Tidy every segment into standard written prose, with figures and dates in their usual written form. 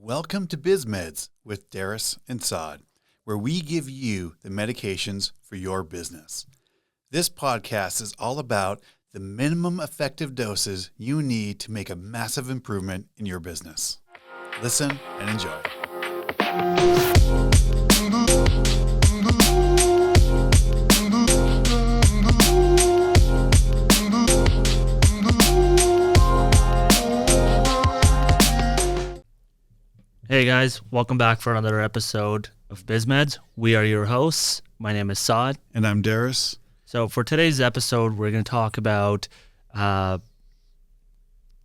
Welcome to Biz Meds with Darris and Saad, where we give you the medications for your business. This podcast is all about the minimum effective doses you need to make a massive improvement in your business. Listen and enjoy. Hey guys, welcome back for another episode of Biz Meds. We are your hosts. My name is Saad. And I'm Darris. So for today's episode, we're going to talk about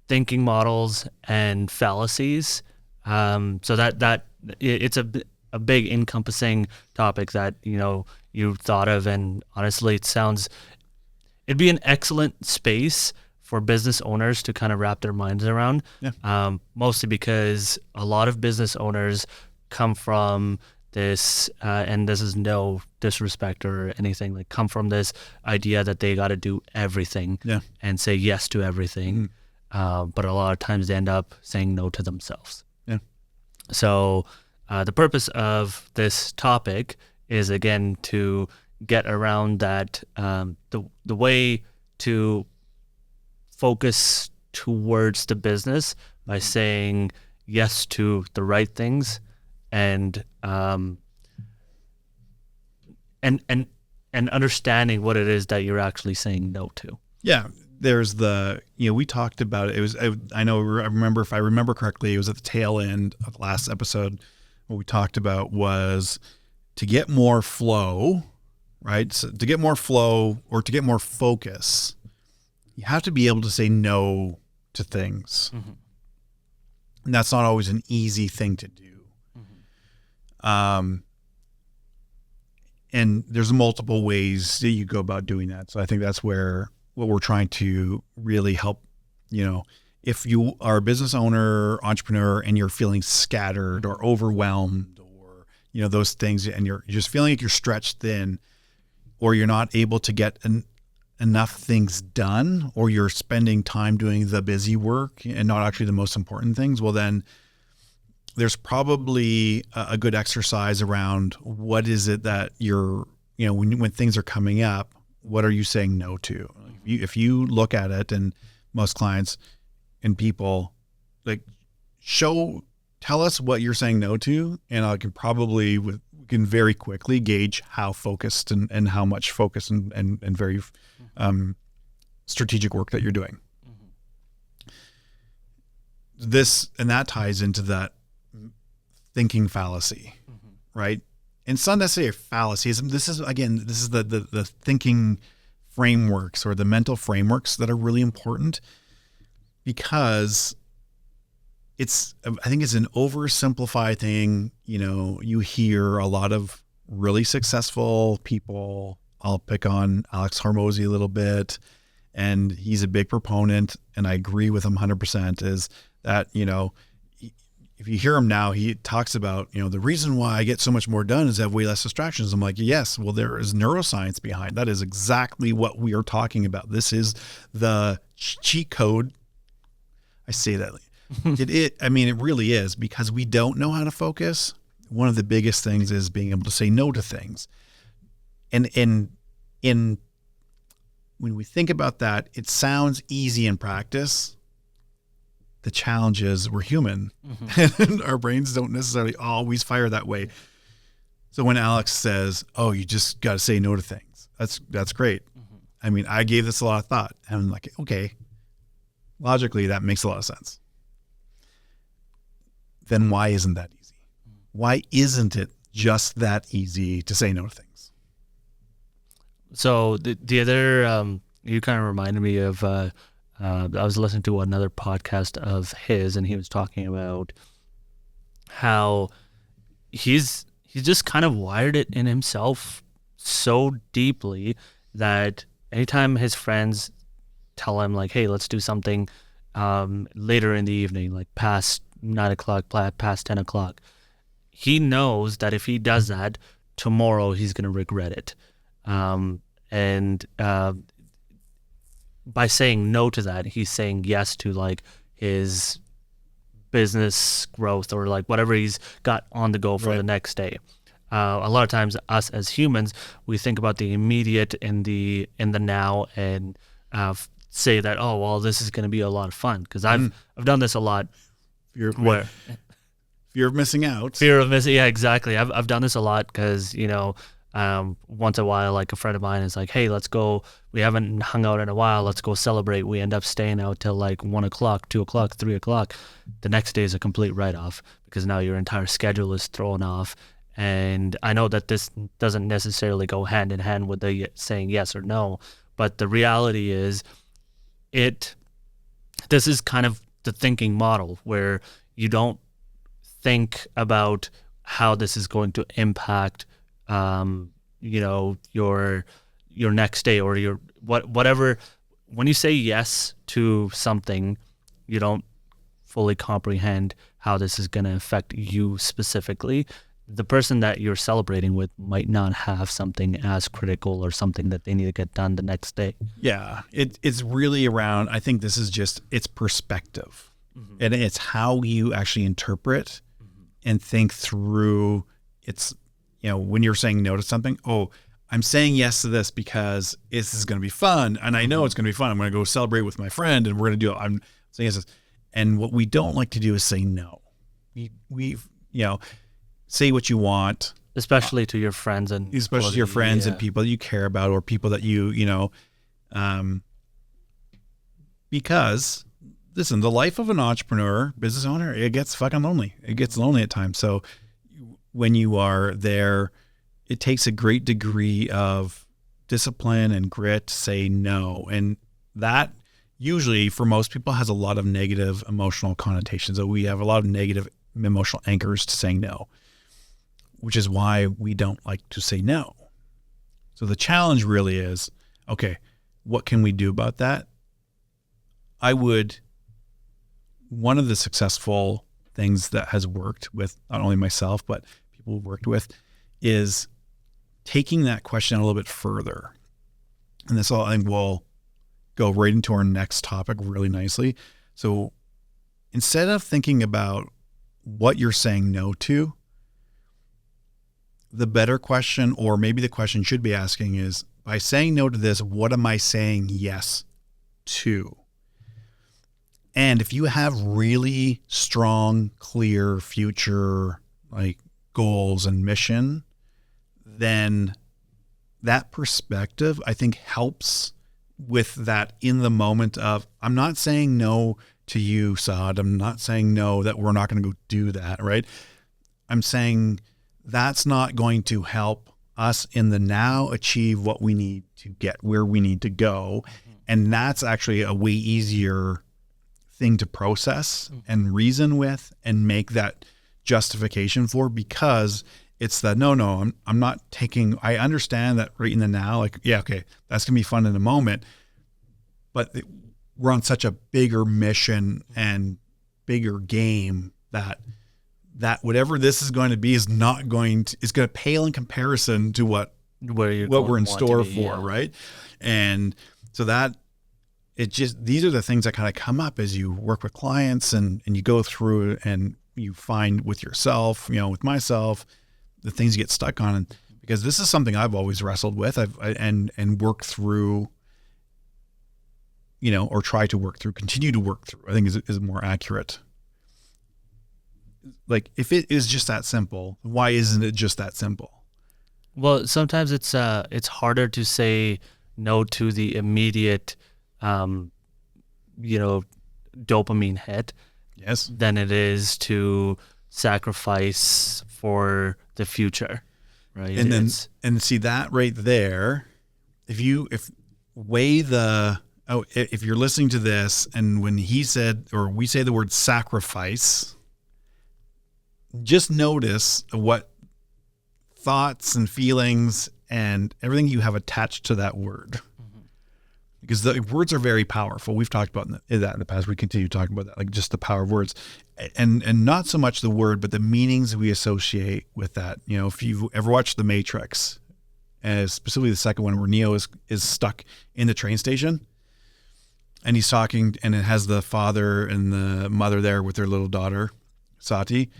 thinking models and fallacies. So that it's a big encompassing topic that you thought of, and honestly, it'd be an excellent space for business owners to kind of wrap their minds around. Yeah. Mostly because a lot of business owners come from this, and this is no disrespect or anything, like come from this idea that they got to do everything and say yes to everything. But a lot of times they end up saying no to themselves. Yeah. So the purpose of this topic is, again, to get around that, the way to focus towards the business by saying yes to the right things and understanding what it is that you're actually saying no to. Yeah. There's we talked about it. I remember, if I remember correctly, it was at the tail end of the last episode. What we talked about was to get more flow, right? So to get more flow or to get more focus, you have to be able to say no to things. Mm-hmm. And that's not always an easy thing to do. Mm-hmm. And there's multiple ways that you go about doing that. So I think that's where what we're trying to really help, if you are a business owner, entrepreneur, and you're feeling scattered or overwhelmed or, those things, and you're just feeling like you're stretched thin, or you're not able to get enough things done, or you're spending time doing the busy work and not actually the most important things, well, then there's probably a good exercise around what is it that you're, when things are coming up, what are you saying no to? If you look at it, and most clients and people tell us what you're saying no to, and I can probably we can very quickly gauge how focused and how much focus and very strategic work that you're doing. Mm-hmm. That ties into that thinking fallacy, right? And it's not necessarily a fallacy. This is the thinking frameworks or the mental frameworks that are really important, because I think it's an oversimplified thing. You hear a lot of really successful people. I'll pick on Alex Hormozy a little bit, and he's a big proponent, and I agree with him 100%, is that, if you hear him now, he talks about, the reason why I get so much more done is I have way less distractions. I'm like, yes, well, there is neuroscience behind that. Is exactly what we are talking about. This is the cheat code. I say that. It really is, because we don't know how to focus. One of the biggest things is being able to say no to things. And when we think about that, it sounds easy in practice. The challenge is we're human, and our brains don't necessarily always fire that way. So when Alex says, "Oh, you just got to say no to things," that's great. Mm-hmm. I gave this a lot of thought, and I'm like, okay, logically that makes a lot of sense. Then why isn't that easy? Why isn't it just that easy to say no to things? So the other, you kind of reminded me of, I was listening to another podcast of his, and he was talking about how he's just kind of wired it in himself so deeply that anytime his friends tell him, like, hey, let's do something later in the evening, like past 9 o'clock, past 10 o'clock, he knows that if he does that, tomorrow he's going to regret it. By saying no to that, he's saying yes to like his business growth or like whatever he's got on the go for the next day. A lot of times us as humans, we think about the immediate in the now and say that, oh, well, this is going to be a lot of fun. Because I've done this a lot. Fear of missing out. Fear of missing. Yeah, exactly. I've done this a lot because, once in a while, like a friend of mine is like, hey, let's go. We haven't hung out in a while. Let's go celebrate. We end up staying out till like 1 o'clock, 2 o'clock, 3 o'clock. The next day is a complete write-off because now your entire schedule is thrown off. And I know that this doesn't necessarily go hand in hand with the saying yes or no, but the reality is this is kind of the thinking model where you don't think about how this is going to impact your next day or your whatever. When you say yes to something, you don't fully comprehend how this is going to affect you specifically. The person that you're celebrating with might not have something as critical or something that they need to get done the next day. Yeah, it's really around, I think this is just, it's perspective. And it's how you actually interpret and think through. It's, when you're saying no to something, oh, I'm saying yes to this because this is going to be fun. And I know it's going to be fun. I'm going to go celebrate with my friend and we're going to do it. I'm saying yes. And what we don't like to do is say no. We've say what you want, especially to your friends and and people that you care about or people that because listen, the life of an entrepreneur, business owner, it gets fucking lonely. It gets lonely at times. So when you are there, it takes a great degree of discipline and grit to say no. And that usually for most people has a lot of negative emotional connotations. So we have a lot of negative emotional anchors to saying no, which is why we don't like to say no. So the challenge really is, okay, what can we do about that? One of the successful things that has worked with not only myself, but people we've worked with is taking that question a little bit further. And this all, I think, will go right into our next topic really nicely. So instead of thinking about what you're saying no to, the better question, or maybe the question should be asking is, by saying no to this, what am I saying yes to? And if you have really strong, clear future goals and mission, then that perspective, I think, helps with that in the moment of, I'm not saying no to you, Saad. I'm not saying no that we're not going to go do that, right? I'm saying that's not going to help us in the now achieve what we need to get where we need to go. And that's actually a way easier thing to process and reason with and make that justification for, because it's that, no, I'm not taking, I understand that right in the now, okay, that's going to be fun in a moment, but we're on such a bigger mission and bigger game that whatever this is going to be is going to pale in comparison to what we're in store for. Right. And so that these are the things that kind of come up as you work with clients and you go through and you find with yourself, with myself, the things you get stuck on. And because this is something I've always wrestled with, and worked through, or try to work through, continue to work through, I think is more accurate. If it is just that simple, why isn't it just that simple? Well, sometimes it's harder to say no to the immediate, dopamine hit, yes, than it is to sacrifice for the future, right? And see that right there, if you're listening to this and when he said, or we say the word sacrifice, just notice what thoughts and feelings and everything you have attached to that word. Because the words are very powerful. We've talked about that in the past. We continue talking about that, just the power of words, and not so much the word, but the meanings we associate with that. If you've ever watched The Matrix, specifically the second one where Neo is stuck in the train station, and he's talking, and it has the father and the mother there with their little daughter, Sati,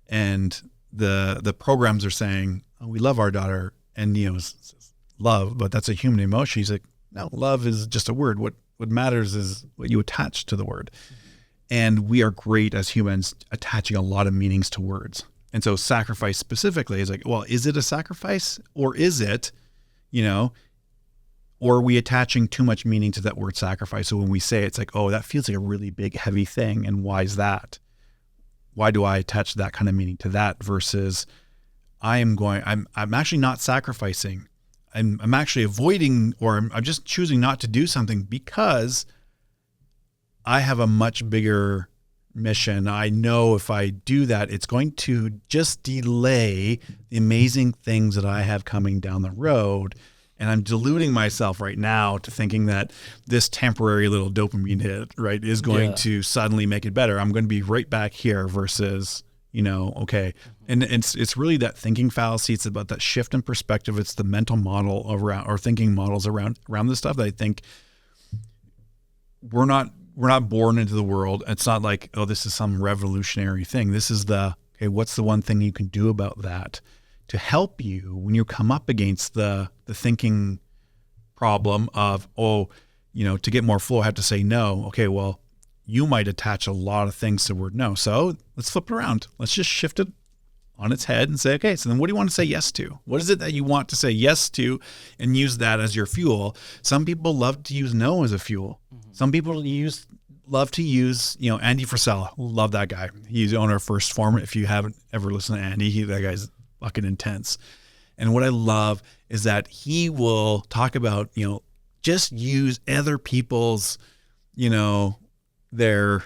and the programs are saying, oh, we love our daughter, and Neo says, love, but that's a human emotion. He's like, no, love is just a word. What matters is what you attach to the word. And we are great as humans attaching a lot of meanings to words. And so sacrifice specifically is like, well, is it a sacrifice, or is it, or are we attaching too much meaning to that word sacrifice? So when we say it, it's like, oh, that feels like a really big, heavy thing. And why is that? Why do I attach that kind of meaning to that versus I'm actually not sacrificing. I'm actually avoiding, or I'm just choosing not to do something because I have a much bigger mission. I know if I do that, it's going to just delay the amazing things that I have coming down the road. And I'm deluding myself right now to thinking that this temporary little dopamine hit, right, is going to suddenly make it better. I'm going to be right back here versus, okay. And it's really that thinking fallacy. It's about that shift in perspective. It's the mental model around, or thinking models around this stuff that I think we're not born into the world. It's not like, oh, this is some revolutionary thing. This is okay, what's the one thing you can do about that to help you when you come up against the thinking problem of, to get more flow, I have to say no. Okay, well, you might attach a lot of things to the word no. So let's flip it around. Let's just shift it on its head and say, okay, so then what do you want to say yes to? What is it that you want to say yes to and use that as your fuel? Some people love to use no as a fuel. Mm-hmm. Some people love to use, Andy Frisella. Love that guy. He's the owner of First Form. If you haven't ever listened to Andy, that guy's fucking intense. And what I love is that he will talk about, just use other people's, their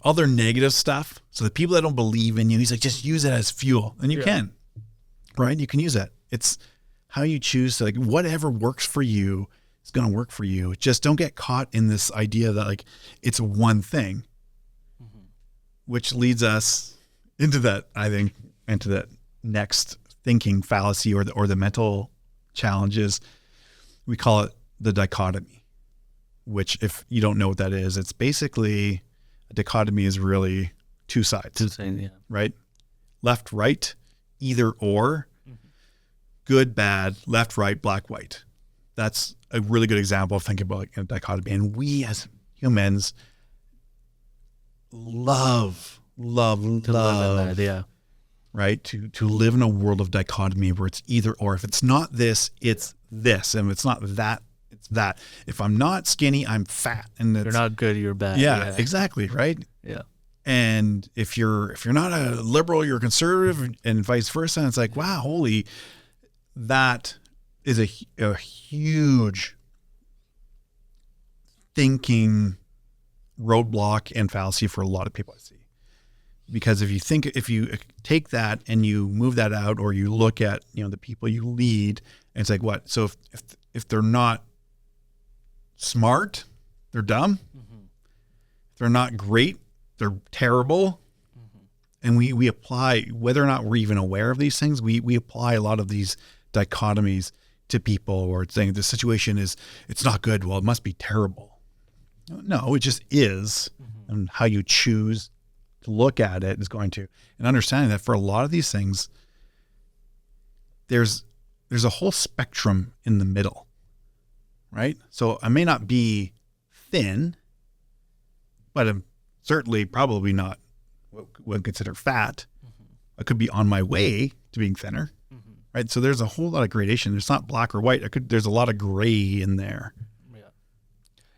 all their negative stuff. So the people that don't believe in you, he's like, just use it as fuel. And you can, right? You can use that. It's how you choose to, like, whatever works for you is going to work for you. Just don't get caught in this idea that, like, it's one thing, which leads us into that, I think, into that next thinking fallacy or the mental challenges. We call it the dichotomy, which, if you don't know what that is, it's basically, a dichotomy is really two sides, right? Left, right, either or, good, bad, left, right, black, white. That's a really good example of thinking about, like, a dichotomy. And we as humans love, that, right? To live in a world of dichotomy where it's either or. If it's not this, it's this. And if it's not that, it's that. If I'm not skinny, I'm fat. And you're not good, you're bad. Yeah, exactly, right? Yeah. And if you're not a liberal, you're a conservative, and vice versa. And it's like, wow, that is a huge thinking roadblock and fallacy for a lot of people I see. Because if you take that and you move that out, or you look at, the people you lead, and it's like, what? So if they're not smart, they're dumb. If they're not great, they're terrible. And we apply, whether or not we're even aware of these things, we apply a lot of these dichotomies to people, or saying the situation it's not good, well, it must be terrible. No, it just is. And how you choose to look at it is going to, and understanding that for a lot of these things, there's a whole spectrum in the middle, right? So I may not be thin, but I'm certainly probably not what one consider fat. I could be on my way to being thinner, right? So there's a whole lot of gradation. It's not black or white. There's a lot of gray in there.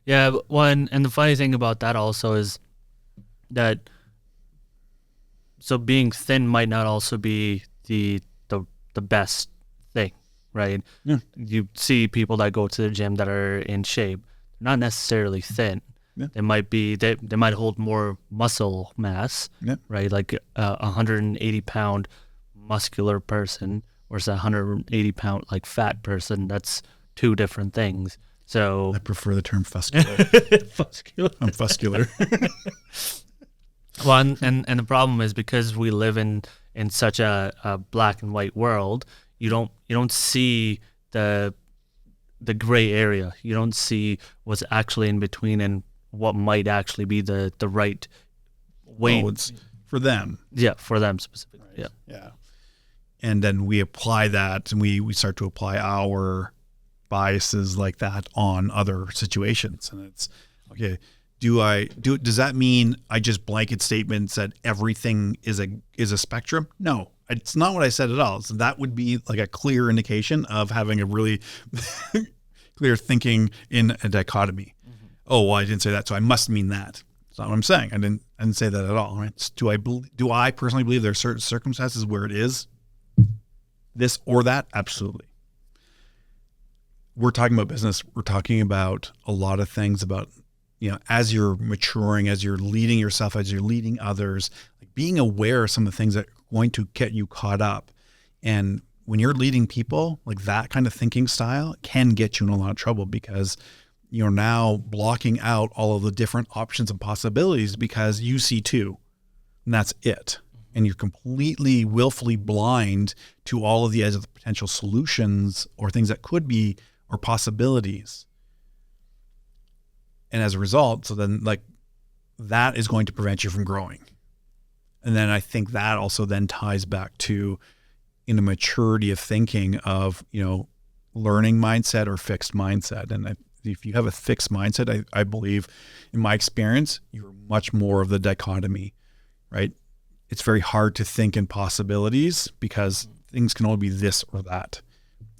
Yeah. And the funny thing about that also is that, so being thin might not also be the best thing, right? Yeah. You see people that go to the gym that are in shape, not necessarily thin. Yeah. They might be, they might hold more muscle mass, right? Like a 180 pound muscular person versus a 180 pound like fat person. That's two different things. So I prefer the term fuscular. Fuscular. I'm fuscular. Well, and the problem is, because we live in such a black and white world, you don't see the the gray area. You don't see what's actually in between and what might actually be the right way. Oh, it's for them. Yeah, for them specifically. Right. Yeah. Yeah. And then we apply that, and we start to apply our biases like that on other situations. And it's, okay, does that mean I just blanket statements that everything is a spectrum? No, it's not what I said at all. So that would be like a clear indication of having a really clear thinking in a dichotomy. Mm-hmm. Oh, well, I didn't say that, so I must mean that. That's not what I'm saying. I didn't say that at all. Right? Do I personally believe there are certain circumstances where it is this or that? Absolutely. We're talking about business. We're talking about a lot of things about, as you're maturing, as you're leading yourself, as you're leading others, like being aware of some of the things that are going to get you caught up. And when you're leading people, like that kind of thinking style can get you in a lot of trouble, because you're now blocking out all of the different options and possibilities because you see two, and that's it. And you're completely willfully blind to all of the other potential solutions or things that could be, or possibilities. And as a result, so then like that is going to prevent you from growing. And then I think that also then ties back to in the maturity of thinking of, learning mindset or fixed mindset. And if you have a fixed mindset, I believe in my experience, you're much more of the dichotomy, right? It's very hard to think in possibilities because things can only be this or that.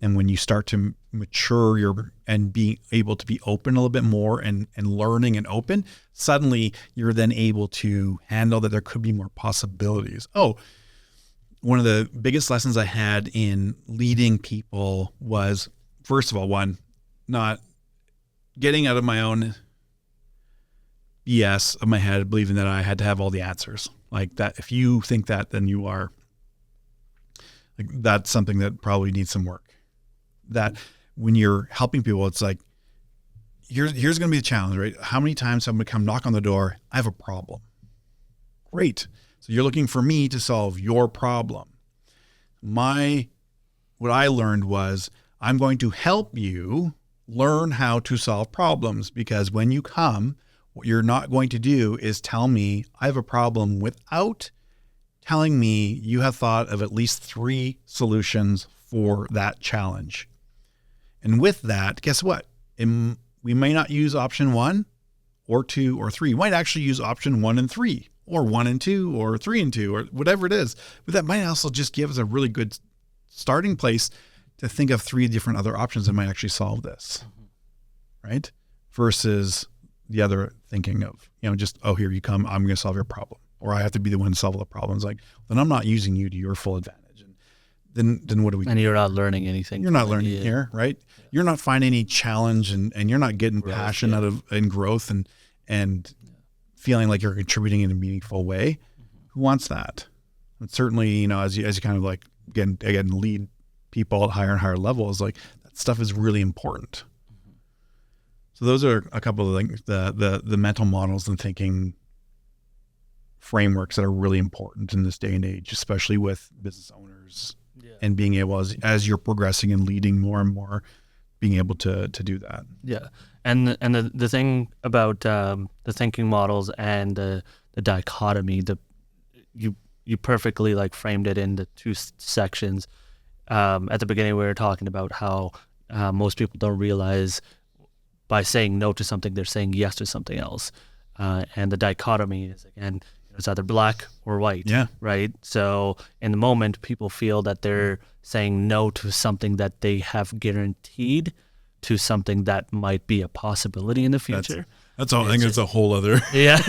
And when you start to mature and be able to be open a little bit more and learning and open, suddenly you're then able to handle that there could be more possibilities. Oh, one of the biggest lessons I had in leading people was, first of all, one, not getting out of my own BS of my head, believing that I had to have all the answers. Like that, if you think that, then you are, like, that's something that probably needs some work. That when you're helping people, it's like, here's going to be the challenge, right? How many times I'm going to come knock on the door? I have a problem. Great. So you're looking for me to solve your problem. What I learned was I'm going to help you learn how to solve problems, because when you come, what you're not going to do is tell me I have a problem without telling me you have thought of at least 3 solutions for that challenge. And with that, guess what? We may not use option 1 or 2 or 3. We might actually use option 1 and 3 or 1 and 2 or 3 and 2 or whatever it is. But that might also just give us a really good starting place to think of 3 different other options that might actually solve this, right? Versus the other thinking of, just, oh, here you come, I'm going to solve your problem, or I have to be the one to solve all the problems. Like, then I'm not using you to your full advantage. And then what do we do? And you're not learning anything. You're not learning here, right? Yeah. You're not finding any challenge, and you're not getting growth, passion out of and growth and feeling like you're contributing in a meaningful way. Mm-hmm. Who wants that? And certainly, as you kind of like again lead people at higher and higher levels, like that stuff is really important. Mm-hmm. So those are a couple of things, the mental models and thinking frameworks that are really important in this day and age, especially with business owners. Yeah. And being able, as you're progressing and leading more and more, being able to do that. Yeah. And the thing about the thinking models and the dichotomy, you perfectly like framed it in the 2 sections. At the beginning, we were talking about how most people don't realize by saying no to something, they're saying yes to something else. And the dichotomy is, again, it's either black or white, right? So in the moment, people feel that they're saying no to something that they have guaranteed to something that might be a possibility in the future. That's all. I think it's a whole other. Yeah.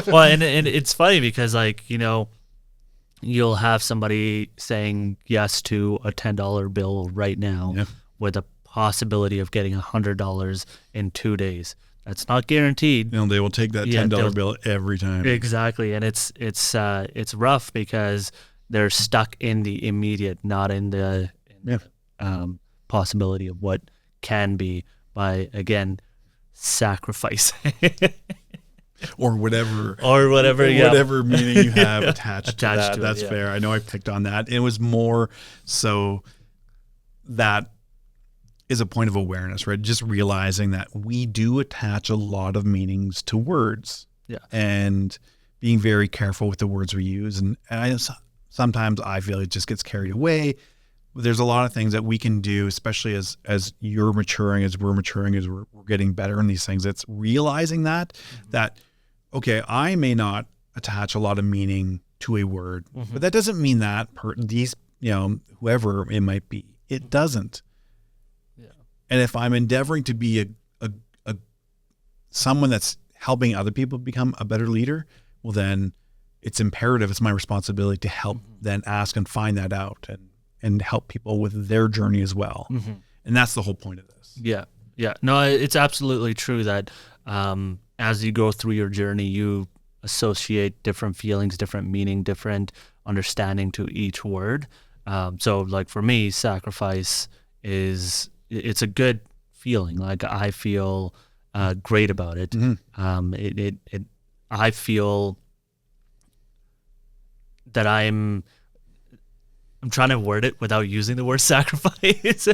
Well, and it's funny because, like, you'll have somebody saying yes to a $10 bill right now with a possibility of getting $100 in 2 days. That's not guaranteed. They will take that $10 bill every time. Exactly, and it's rough because they're stuck in the immediate, not in the possibility of what can be by, again, sacrifice or whatever whatever meaning you have attached to that. That's fair. I know I picked on that. It was more so that is a point of awareness, right? Just realizing that we do attach a lot of meanings to words. Yeah. And being very careful with the words we use. And sometimes I feel it just gets carried away. There's a lot of things that we can do, especially as you're maturing, as we're maturing, as we're getting better in these things. It's realizing that, okay, I may not attach a lot of meaning to a word, but that doesn't mean that whoever it might be, it doesn't. Yeah. And if I'm endeavoring to be a someone that's helping other people become a better leader, well, then it's imperative, it's my responsibility to help then ask and find that out and help people with their journey as well. And that's the whole point of this. Yeah. Yeah. No, it's absolutely true that as you go through your journey, you associate different feelings, different meaning, different understanding to each word. So like for me, sacrifice it's a good feeling. Like I feel great about it. I feel that I'm trying to word it without using the word sacrifice.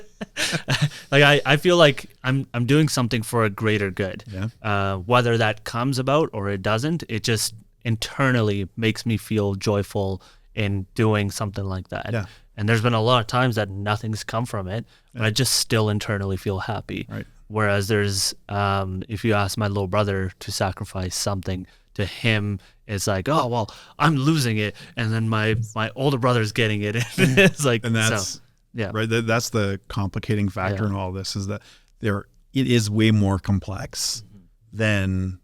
Like I feel like I'm doing something for a greater good. Yeah. Whether that comes about or it doesn't, it just internally makes me feel joyful in doing something like that. Yeah. And there's been a lot of times that nothing's come from it, but I just still internally feel happy. Right. Whereas there's, if you ask my little brother to sacrifice something, to him, it's like, oh, well, I'm losing it. And then my older brother's getting it. It's like, and that's, so, yeah. Right. That's the complicating factor in all this, is that it is way more complex than,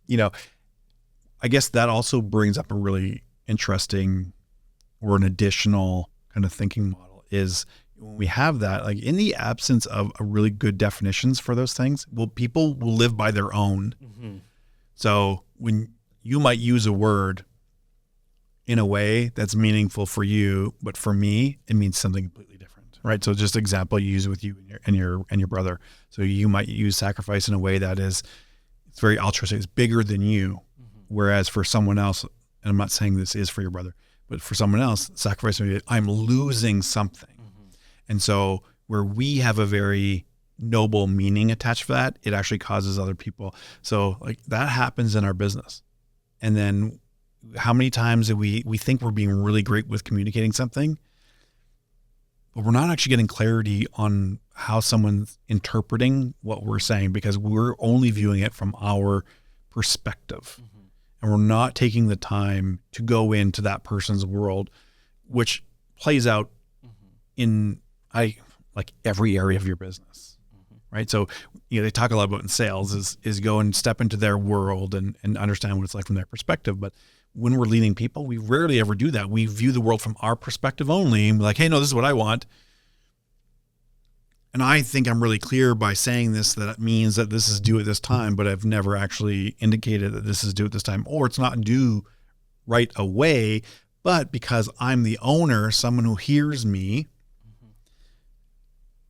I guess that also brings up a really interesting or an additional kind of thinking model is when we have that, like in the absence of a really good definitions for those things, well, people will live by their own. So when you might use a word in a way that's meaningful for you, but for me, it means something completely different, right? So just example you use with you and your brother. So you might use sacrifice in a way that it's very altruistic, it's bigger than you. Whereas for someone else, and I'm not saying this is for your brother, but for someone else, sacrifice would be, I'm losing something. And so where we have a very noble meaning attached to that, it actually causes other people. So like that happens in our business. And then how many times do we think we're being really great with communicating something, but we're not actually getting clarity on how someone's interpreting what we're saying because we're only viewing it from our perspective. And we're not taking the time to go into that person's world, which plays out in like every area of your business, right? So, they talk a lot about in sales is go and step into their world and understand what it's like from their perspective. But when we're leading people, we rarely ever do that. We view the world from our perspective only and be like, hey, no, this is what I want. And I think I'm really clear by saying this, that it means that this is due at this time, but I've never actually indicated that this is due at this time, or it's not due right away. But because I'm the owner, someone who hears me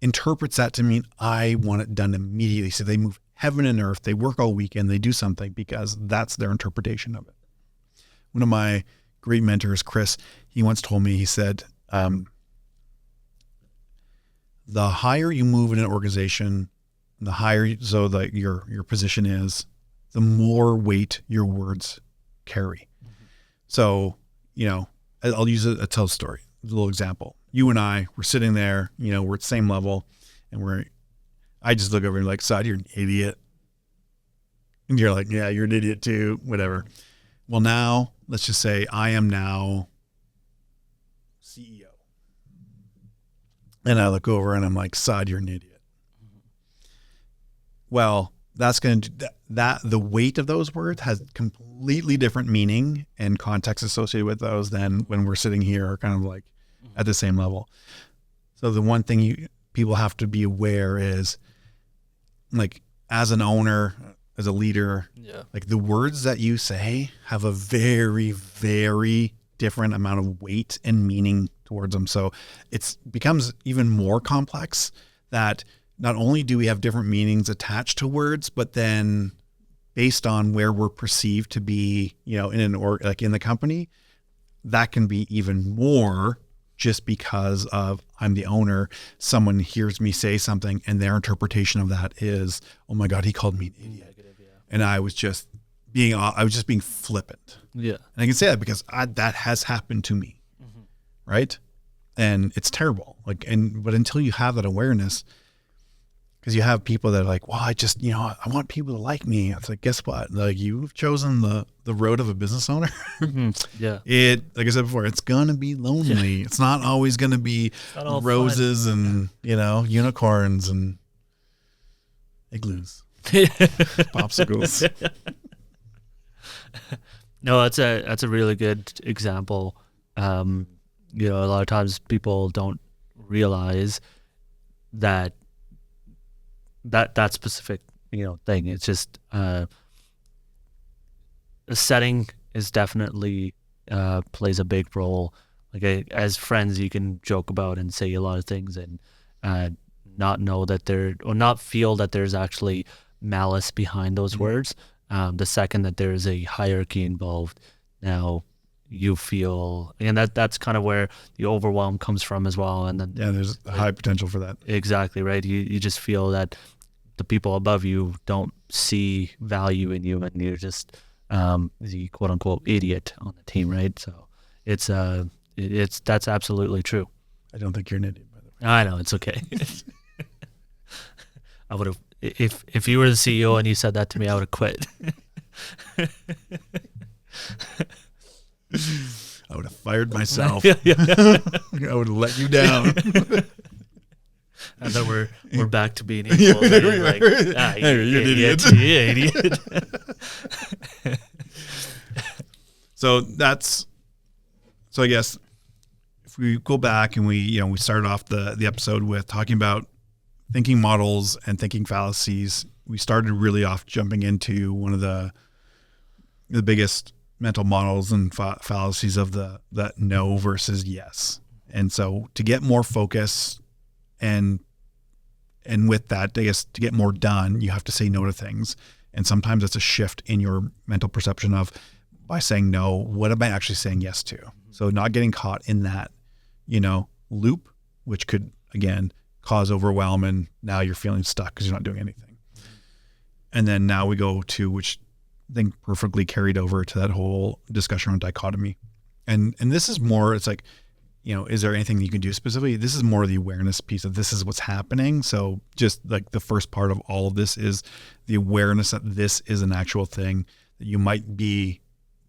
interprets that to mean I want it done immediately. So they move heaven and earth, they work all weekend, they do something because that's their interpretation of it. One of my great mentors, Chris, he once told me, he said, the higher you move in an organization, the higher your position is, the more weight your words carry. So, I'll use a tell story, a little example. You and I were sitting there, we're at the same level, and I just look over and like, Saad, you're an idiot. And you're like, yeah, you're an idiot too, whatever. Well, now let's just say I am now CEO. And I look over and I'm like, Saad, you're an idiot. Well, that's going to, the weight of those words has completely different meaning and context associated with those than when we're sitting here kind of like at the same level. So the one thing people have to be aware is, like, as an owner, as a leader, like the words that you say have a very, very different amount of weight and meaning towards them. So it becomes even more complex that not only do we have different meanings attached to words, but then based on where we're perceived to be, in in the company, that can be even more just because of I'm the owner, someone hears me say something and their interpretation of that is, oh my God, he called me an idiot. And I was just being flippant. Yeah. And I can say that because that has happened to me. Right. And it's terrible. But until you have that awareness, because you have people that are like, well, I want people to like me. It's like, guess what? Like, you've chosen the road of a business owner. Yeah. Like I said before, it's going to be lonely. It's not always going to be roses and, unicorns and igloos, popsicles. No, that's a really good example. A lot of times people don't realize that specific, thing. It's just a setting is definitely plays a big role. Like as friends, you can joke about and say a lot of things and not know that not feel that there's actually malice behind those words. The second that there's a hierarchy involved, now you feel, and that's kind of where the overwhelm comes from as well. And then there's a high potential for that. Exactly right. You just feel that the people above you don't see value in you, and you're just the quote unquote idiot on the team, right? So that's absolutely true. I don't think you're an idiot, by the way. I know, it's okay. I would have, if you were the CEO and you said that to me, I would have quit. I would have fired myself. I would have let you down. And then we're back to being equal. Like, you're an idiot. Yeah, idiot. So I guess if we go back and we started off the episode with talking about thinking models and thinking fallacies. We started really off jumping into one of the biggest mental models and fallacies of that no versus yes. And so to get more focus and with that, I guess, to get more done, you have to say no to things. And sometimes it's a shift in your mental perception of, by saying no, what am I actually saying yes to? So not getting caught in that, loop, which could, again, cause overwhelm, and now you're feeling stuck because you're not doing anything. And then now we go to, which I think perfectly carried over to that whole discussion on dichotomy. And this is more, it's like, is there anything you can do specifically? This is more the awareness piece of this is what's happening. So just like the first part of all of this is the awareness that this is an actual thing, that you might be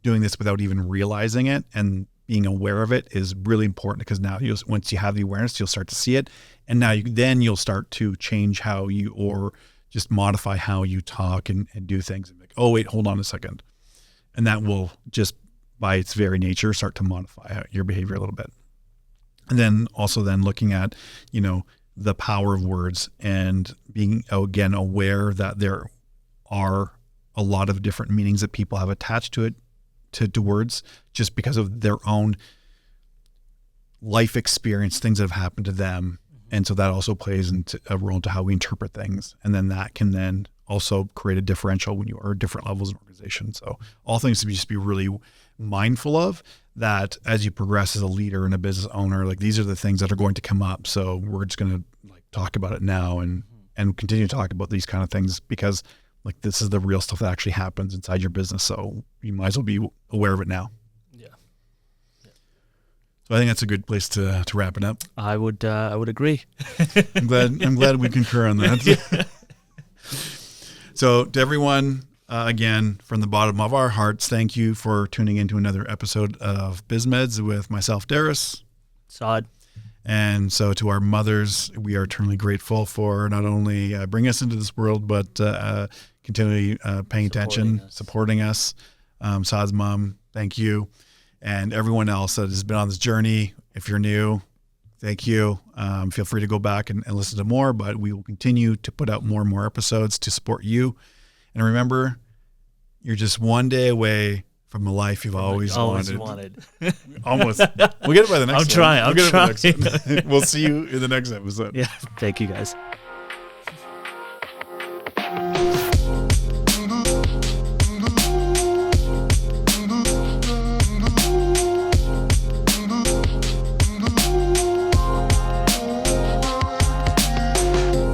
doing this without even realizing it, and being aware of it is really important, because now once you have the awareness, you'll start to see it. And now you'll start to change how you, or just modify how you talk and do things. And like, oh wait, hold on a second. And that will just by its very nature start to modify your behavior a little bit. And then also looking at, the power of words, and being, again, aware that there are a lot of different meanings that people have attached to it, to words, just because of their own life experience, things that have happened to them. And so that also plays into a role into how we interpret things. And then that can then also create a differential when you are at different levels of organization. So all things to just be really mindful of, that as you progress as a leader and a business owner, like these are the things that are going to come up. So we're just going to talk about it now and continue to talk about these kind of things, because this is the real stuff that actually happens inside your business. So you might as well be aware of it now. Yeah. So I think that's a good place to wrap it up. I would agree. I'm glad we concur on that. So to everyone, again, from the bottom of our hearts, thank you for tuning into another episode of Biz Meds with myself, Darris. Saad. And so to our mothers, we are eternally grateful for not only bringing us into this world, but continually paying attention, supporting us. Saad's mom, thank you. And everyone else that has been on this journey, if you're new, thank you. Feel free to go back and listen to more, but we will continue to put out more and more episodes to support you. And remember, you're just one day away from the life you've always wanted. Almost. We'll get it by the next one. I'm trying. We'll see you in the next episode. Yeah. Thank you, guys.